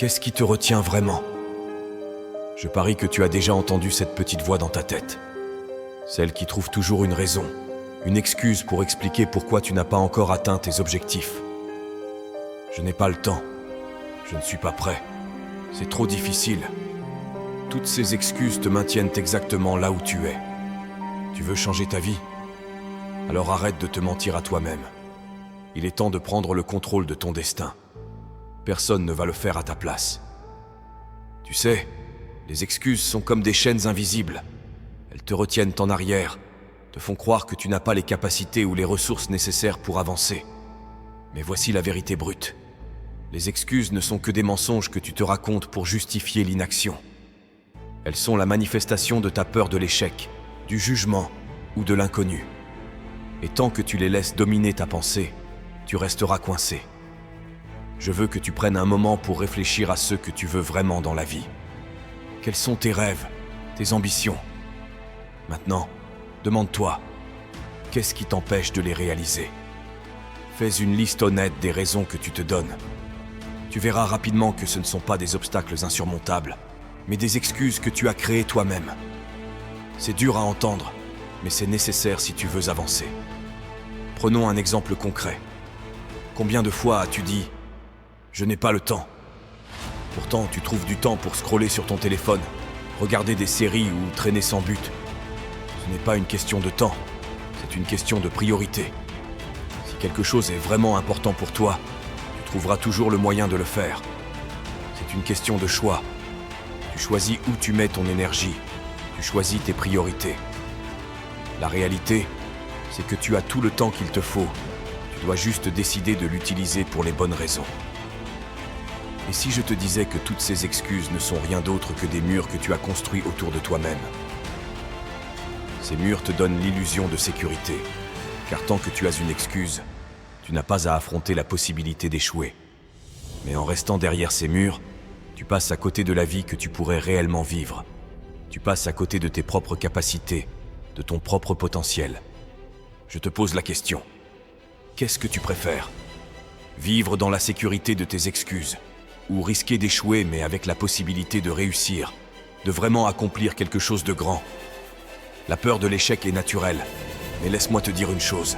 Qu'est-ce qui te retient vraiment? Je parie que tu as déjà entendu cette petite voix dans ta tête. Celle qui trouve toujours une raison, une excuse pour expliquer pourquoi tu n'as pas encore atteint tes objectifs. Je n'ai pas le temps. Je ne suis pas prêt. C'est trop difficile. Toutes ces excuses te maintiennent exactement là où tu es. Tu veux changer ta vie? Alors arrête de te mentir à toi-même. Il est temps de prendre le contrôle de ton destin. Personne ne va le faire à ta place. Tu sais, les excuses sont comme des chaînes invisibles. Elles te retiennent en arrière, te font croire que tu n'as pas les capacités ou les ressources nécessaires pour avancer. Mais voici la vérité brute. Les excuses ne sont que des mensonges que tu te racontes pour justifier l'inaction. Elles sont la manifestation de ta peur de l'échec, du jugement ou de l'inconnu. Et tant que tu les laisses dominer ta pensée, tu resteras coincé. Je veux que tu prennes un moment pour réfléchir à ce que tu veux vraiment dans la vie. Quels sont tes rêves, tes ambitions? Maintenant, demande-toi, qu'est-ce qui t'empêche de les réaliser? Fais une liste honnête des raisons que tu te donnes. Tu verras rapidement que ce ne sont pas des obstacles insurmontables, mais des excuses que tu as créées toi-même. C'est dur à entendre, mais c'est nécessaire si tu veux avancer. Prenons un exemple concret. Combien de fois as-tu dit « Je n'ai pas le temps ». Pourtant, tu trouves du temps pour scroller sur ton téléphone, regarder des séries ou traîner sans but. Ce n'est pas une question de temps, c'est une question de priorité. Si quelque chose est vraiment important pour toi, tu trouveras toujours le moyen de le faire. C'est une question de choix. Tu choisis où tu mets ton énergie, tu choisis tes priorités. La réalité, c'est que tu as tout le temps qu'il te faut. Tu dois juste décider de l'utiliser pour les bonnes raisons. Et si je te disais que toutes ces excuses ne sont rien d'autre que des murs que tu as construits autour de toi-même? Ces murs te donnent l'illusion de sécurité, car tant que tu as une excuse, tu n'as pas à affronter la possibilité d'échouer. Mais en restant derrière ces murs, tu passes à côté de la vie que tu pourrais réellement vivre. Tu passes à côté de tes propres capacités, de ton propre potentiel. Je te pose la question. Qu'est-ce que tu préfères? Vivre dans la sécurité de tes excuses, ou risquer d'échouer mais avec la possibilité de réussir, de vraiment accomplir quelque chose de grand? La peur de l'échec est naturelle, mais laisse-moi te dire une chose.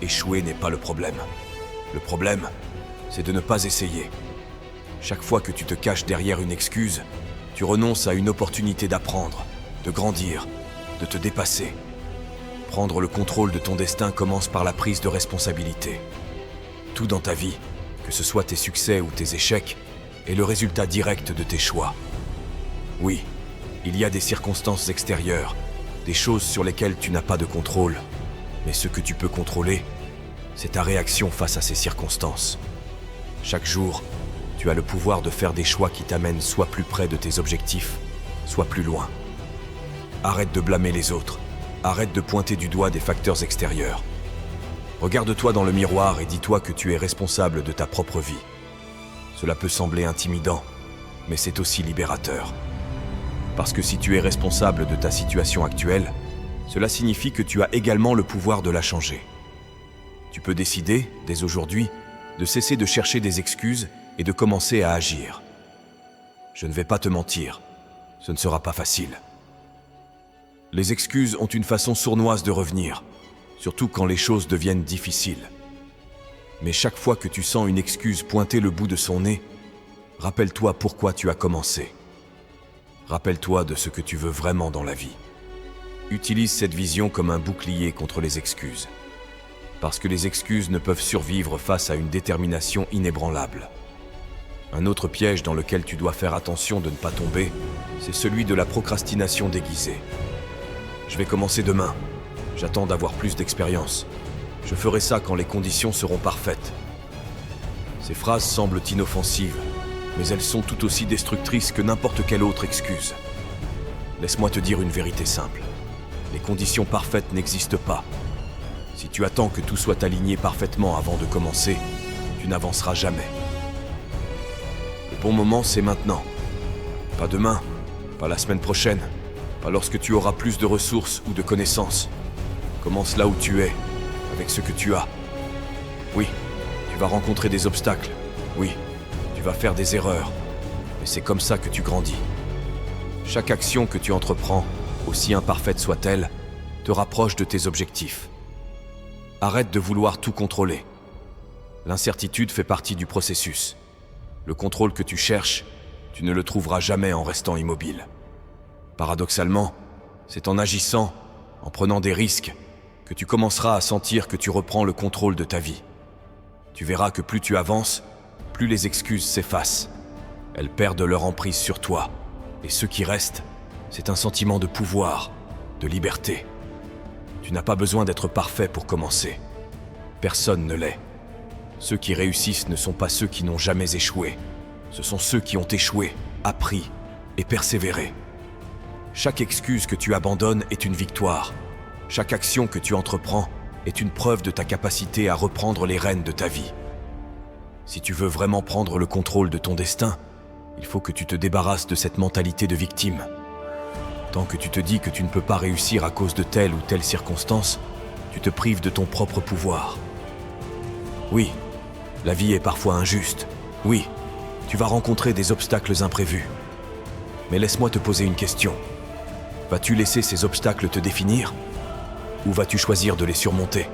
Échouer n'est pas le problème. Le problème, c'est de ne pas essayer. Chaque fois que tu te caches derrière une excuse, tu renonces à une opportunité d'apprendre, de grandir, de te dépasser. Prendre le contrôle de ton destin commence par la prise de responsabilité. Tout dans ta vie, que ce soit tes succès ou tes échecs, est le résultat direct de tes choix. Oui, il y a des circonstances extérieures, des choses sur lesquelles tu n'as pas de contrôle, mais ce que tu peux contrôler, c'est ta réaction face à ces circonstances. Chaque jour, tu as le pouvoir de faire des choix qui t'amènent soit plus près de tes objectifs, soit plus loin. Arrête de blâmer les autres, arrête de pointer du doigt des facteurs extérieurs. Regarde-toi dans le miroir et dis-toi que tu es responsable de ta propre vie. Cela peut sembler intimidant, mais c'est aussi libérateur. Parce que si tu es responsable de ta situation actuelle, cela signifie que tu as également le pouvoir de la changer. Tu peux décider, dès aujourd'hui, de cesser de chercher des excuses et de commencer à agir. Je ne vais pas te mentir, ce ne sera pas facile. Les excuses ont une façon sournoise de revenir, surtout quand les choses deviennent difficiles. Mais chaque fois que tu sens une excuse pointer le bout de son nez, rappelle-toi pourquoi tu as commencé. Rappelle-toi de ce que tu veux vraiment dans la vie. Utilise cette vision comme un bouclier contre les excuses. Parce que les excuses ne peuvent survivre face à une détermination inébranlable. Un autre piège dans lequel tu dois faire attention de ne pas tomber, c'est celui de la procrastination déguisée. Je vais commencer demain. J'attends d'avoir plus d'expérience. Je ferai ça quand les conditions seront parfaites. Ces phrases semblent inoffensives, mais elles sont tout aussi destructrices que n'importe quelle autre excuse. Laisse-moi te dire une vérité simple. Les conditions parfaites n'existent pas. Si tu attends que tout soit aligné parfaitement avant de commencer, tu n'avanceras jamais. Le bon moment, c'est maintenant. Pas demain, pas la semaine prochaine, pas lorsque tu auras plus de ressources ou de connaissances. Commence là où tu es, avec ce que tu as. Oui, tu vas rencontrer des obstacles. Oui, tu vas faire des erreurs. c'est comme ça que tu grandis. Chaque action que tu entreprends, aussi imparfaite soit-elle, te rapproche de tes objectifs. Arrête de vouloir tout contrôler. L'incertitude fait partie du processus. Le contrôle que tu cherches, tu ne le trouveras jamais en restant immobile. Paradoxalement, c'est en agissant, en prenant des risques, que tu commenceras à sentir que tu reprends le contrôle de ta vie. Tu verras que plus tu avances, plus les excuses s'effacent. Elles perdent leur emprise sur toi. Et ce qui reste, c'est un sentiment de pouvoir, de liberté. Tu n'as pas besoin d'être parfait pour commencer. Personne ne l'est. Ceux qui réussissent ne sont pas ceux qui n'ont jamais échoué. Ce sont ceux qui ont échoué, appris et persévéré. Chaque excuse que tu abandonnes est une victoire. Chaque action que tu entreprends est une preuve de ta capacité à reprendre les rênes de ta vie. Si tu veux vraiment prendre le contrôle de ton destin, il faut que tu te débarrasses de cette mentalité de victime. Tant que tu te dis que tu ne peux pas réussir à cause de telle ou telle circonstance, tu te prives de ton propre pouvoir. Oui, la vie est parfois injuste. Oui, tu vas rencontrer des obstacles imprévus. Mais laisse-moi te poser une question. Vas-tu laisser ces obstacles te définir ? Ou vas-tu choisir de les surmonter ?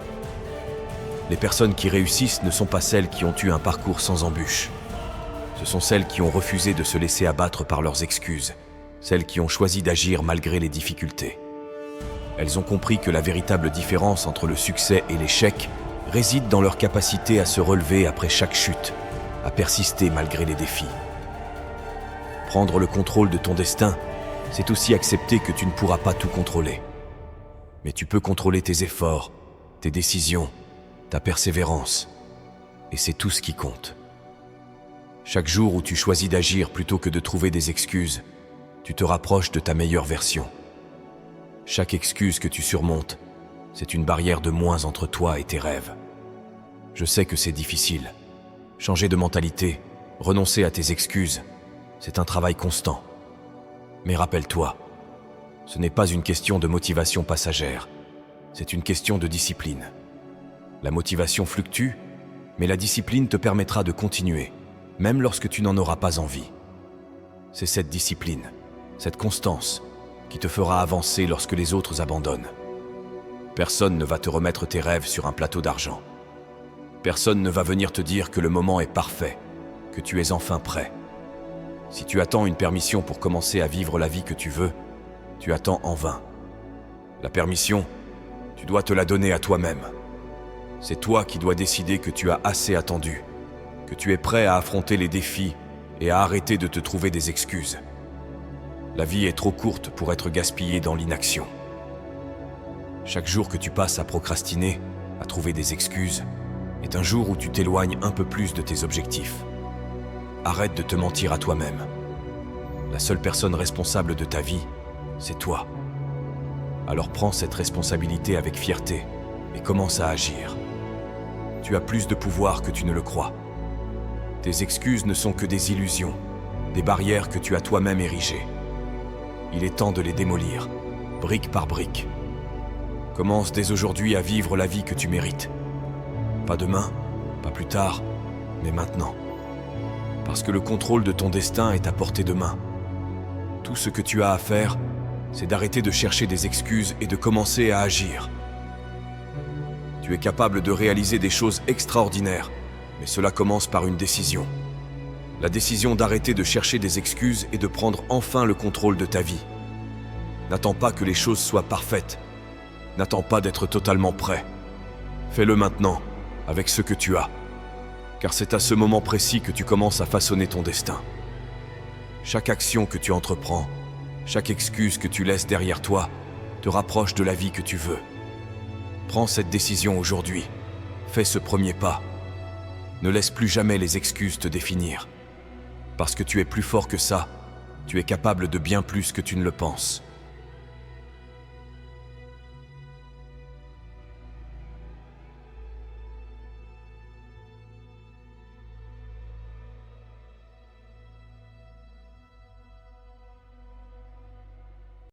Les personnes qui réussissent ne sont pas celles qui ont eu un parcours sans embûches. Ce sont celles qui ont refusé de se laisser abattre par leurs excuses, celles qui ont choisi d'agir malgré les difficultés. Elles ont compris que la véritable différence entre le succès et l'échec réside dans leur capacité à se relever après chaque chute, à persister malgré les défis. Prendre le contrôle de ton destin, c'est aussi accepter que tu ne pourras pas tout contrôler. Mais tu peux contrôler tes efforts, tes décisions, ta persévérance. Et c'est tout ce qui compte. Chaque jour où tu choisis d'agir plutôt que de trouver des excuses, tu te rapproches de ta meilleure version. Chaque excuse que tu surmontes, c'est une barrière de moins entre toi et tes rêves. Je sais que c'est difficile. Changer de mentalité, renoncer à tes excuses, c'est un travail constant. Mais rappelle-toi, ce n'est pas une question de motivation passagère, c'est une question de discipline. La motivation fluctue, mais la discipline te permettra de continuer, même lorsque tu n'en auras pas envie. C'est cette discipline, cette constance, qui te fera avancer lorsque les autres abandonnent. Personne ne va te remettre tes rêves sur un plateau d'argent. Personne ne va venir te dire que le moment est parfait, que tu es enfin prêt. Si tu attends une permission pour commencer à vivre la vie que tu veux, tu attends en vain. La permission, tu dois te la donner à toi-même. C'est toi qui dois décider que tu as assez attendu, que tu es prêt à affronter les défis et à arrêter de te trouver des excuses. La vie est trop courte pour être gaspillée dans l'inaction. Chaque jour que tu passes à procrastiner, à trouver des excuses, est un jour où tu t'éloignes un peu plus de tes objectifs. Arrête de te mentir à toi-même. La seule personne responsable de ta vie, c'est toi. Alors prends cette responsabilité avec fierté et commence à agir. Tu as plus de pouvoir que tu ne le crois. Tes excuses ne sont que des illusions, des barrières que tu as toi-même érigées. Il est temps de les démolir, brique par brique. Commence dès aujourd'hui à vivre la vie que tu mérites. Pas demain, pas plus tard, mais maintenant. Parce que le contrôle de ton destin est à portée de main. Tout ce que tu as à faire, c'est d'arrêter de chercher des excuses et de commencer à agir. Tu es capable de réaliser des choses extraordinaires, mais cela commence par une décision. La décision d'arrêter de chercher des excuses et de prendre enfin le contrôle de ta vie. N'attends pas que les choses soient parfaites. N'attends pas d'être totalement prêt. Fais-le maintenant, avec ce que tu as. Car c'est à ce moment précis que tu commences à façonner ton destin. Chaque action que tu entreprends, chaque excuse que tu laisses derrière toi, te rapproche de la vie que tu veux. Prends cette décision aujourd'hui. Fais ce premier pas. Ne laisse plus jamais les excuses te définir. Parce que tu es plus fort que ça, tu es capable de bien plus que tu ne le penses.